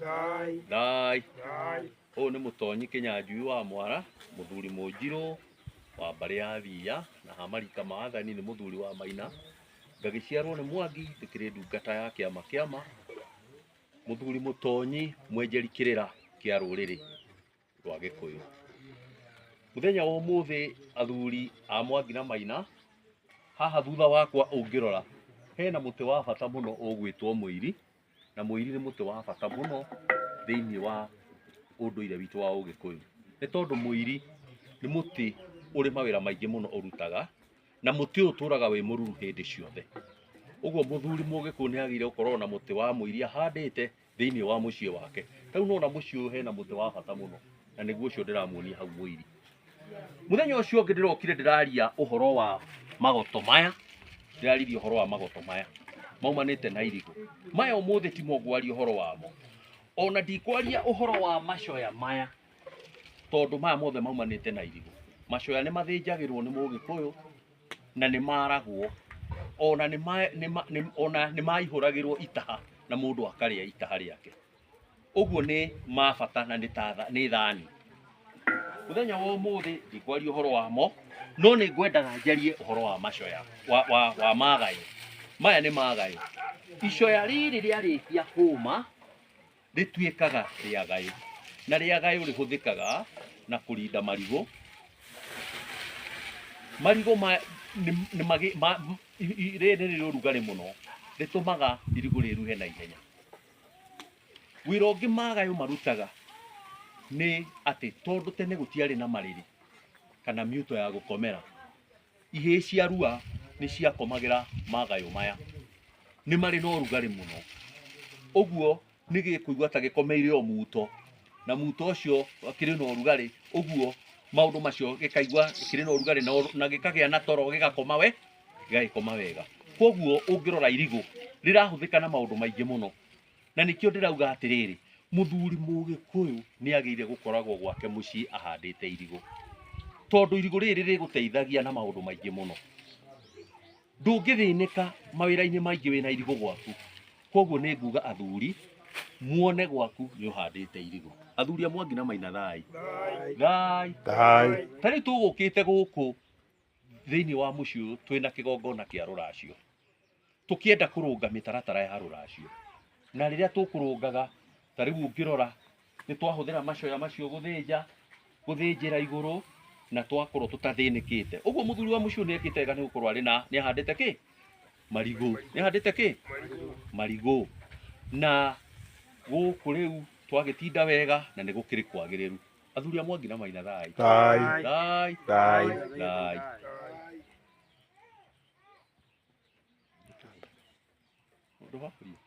Thai Thai ũyũ nĩ mũtonyi Kĩnyanjui wa Mwara, mũthuri Mũnjirũ wa mbarĩ ya Thia na hamarika ma athani nĩ mũthuri wa Maina. Ngagĩciarwo nĩ Mwangi ndĩkĩrĩ ndungata ya kĩama mũthuri mũtonyi mwenjeri kĩrĩra kĩa rũrĩrĩ rwa Gĩkũyũ. Mũthenya wa ũmũthĩ athuri a Mwangi na Maina, haha thutha wakwa ũngĩrora hena mũtĩ wa bata mũno ũgwĩtwo mũiri, na mũiri nĩ mũtĩ wa bata mũno thĩinĩ wa ũndũire witũ wa Ũgĩkũyũ. Nĩ tondũ mũiri nĩ mũtĩ ũrĩ mawĩra maingĩ mũno ũrutaga, na mũtĩ ũyũ ũtũraga wĩ mũruru hĩndĩ ciothe. Ũguo mũthuri Mũgĩkũyũ nĩ agĩrĩire gũkorwo na mũtĩ wa mũiri ahandĩte thĩinĩ wa mũciĩ wake. Rĩu nĩwona mũciĩ ũyũ hena mũtĩ wa bata mũno, na nĩguo ũcio ndĩramuonia hau mũiri. Mũthenya ũcio ũngĩ ndĩrokire ndĩraria ũhoro wa magoto maya, ndĩraririe ũhoro wa magoto maya maumanĩte na irigũ. Maya ũmũthĩ ti mo ngwaria ũhoro wamo, ona ndikwaria ũhoro wa macoya maya, tondũ maya mothe maumanĩte na irigũ. Macoya nĩ mathĩnjagĩrwo nĩ Mũgĩkũyũ na nĩ maragwo, ona nĩ maihũragĩrwo itaha na mũndũ akarĩa itaha rĩake. Ũguo nĩ ma bata na nĩ thani. Mũthenya wa ũmũthĩ ndikwaria ũhoro wamo, no nĩ ngwendaga njarie ũhoro wa macoya wa magayũ. Maya nĩ magayũ. Icoya rĩrĩ rĩarĩkia kũma rĩtuĩkaga rĩagayũ, na rĩagayũ rĩhũthĩkaga na kũrinda marigũ. Marigũ rĩrĩ nĩ ũrugarĩ mũno, rĩtũmaga irigũ rĩruhe na ihenya. Wĩra ũngĩ magayũ marutaga nĩ atĩ tondũ tene gũtiarĩ na marĩrĩ kana mĩuto ya gũkomera, ihĩĩ cia rua nĩ ciakomagĩra magayũ maya. Nĩ marĩ na ũrugarĩ mũno, ũguo nĩ gĩkũigua ta gĩkomeire o muto, na muto ũcio kĩrĩ na ũrugarĩ, ũguo maũndũ macio gĩkaigua kĩrĩ na ũrugarĩ na gĩkagĩa na toro, gĩgagĩkoma wega. Koguo ũngĩrora irigũ rĩrahũthĩka na maũndũ maingĩ mũno, na nĩkĩo ndĩrauga atĩrĩrĩ, mũthuri Mũgĩkũyũ nĩ agĩrĩire gũkoragwo gwake mũciĩ ahandĩte irigũ, tondũ irigũ rĩrĩ rĩgũteithagia na maũndũ maingĩ mũno. Ndũngĩthĩnĩka mawĩra-inĩ maingĩ wĩna irigũ gwaku. Koguo nĩ nguga athuri muone gwaku nĩ ũhandĩte irigũ. Athuri a Mwangi na Maina Thai Thai. Ta rĩu tũgũkĩte gũkũ thĩinĩ wa mũciĩ ũyũ twĩna kĩgongona kĩa rũracio, tũkĩenda kũrũnga mĩtaratara ya rũracio. Na rĩrĩa tũkũrũngaga, ta rĩu ũngĩrora nĩ twahũthĩra macoya macio gũthĩnjĩra igũrũ na twakorwo tũtathĩnĩkĩte. Ũguo mũthuri wa mũciĩ nĩ ekĩte wega nĩ gũkorwo nĩ ahandĩte kĩ? Marigũ. Nĩ ahandĩte kĩ? Marigũ. Na gũkũ rĩu twagĩtinda wega na nĩ gũkĩrĩ kwagĩrĩru. Athuri a Mwangi na Maina Thai Thai. Ũndũ wa kũria.